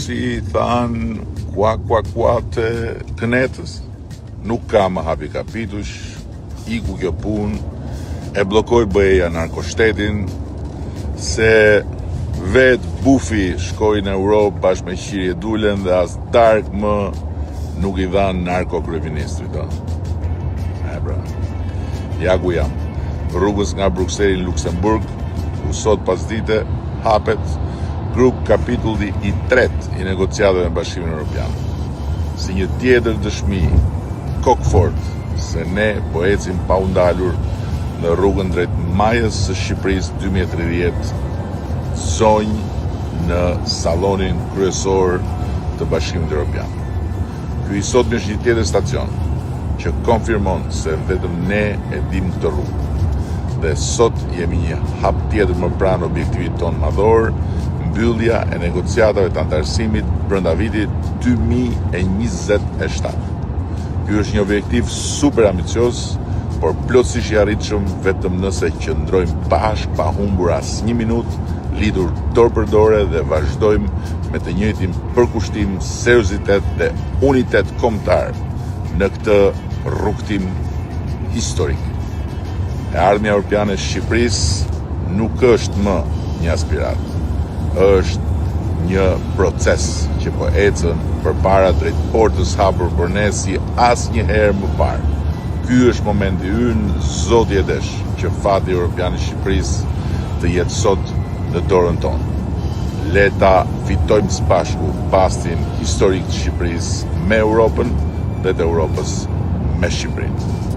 si than kua të kënetës, nuk ka më hapi kapitush, iku kjo pun, e blokoj BE-ja narkoshtetin, se vetë bufi shkoj në Europë bashkë me Qirje Dulen dhe as dark më nuk i dhanë narko kryeministrit. Bra, ja ku jam, rrugës nga Bruxelles në Luksemburg, ku sot pas dite hapet grup kapitulli i 3 i negociatave me Bashkimin Evropian. Si një tjetër dëshmi kokfort se ne po ecim pa u ndalur në rrugën drejt majës së Shqipërisë 2030, zonjë në sallonin kryesor të Bashkimit Evropian. Ky i sotmi është një tjetër stacion që konfirmon se vetëm ne e dim këtë rrugë. Dhe sot jemi një hap tjetër më pranë objektivit ton madhor, mbyllja e negociatave të antarësimit brenda vitit 2027. Ky është një objektiv super ambicios, por plotësisht i arritshëm vetëm nëse qëndrojmë bashkë pa humbur as një minutë, lidhur dorë për dorë dhe vazhdojmë me të njëjtin përkushtim, seriozitet dhe unitet kombëtar në këtë rrugtim historik. E ardhmja europiane e Shqipërisë nuk është më një aspirat, është një proces që po ecën përpara drejt portës hapur për ne si asnjëherë më parë. Ky është momenti ynë, zoti e desh, që fati europian i Shqipërisë të jetë sot në dorën tonë. Le ta fitojmë së bashku pastin historik të Shqipërisë me Europën dhe të Europës me Shqipërinë.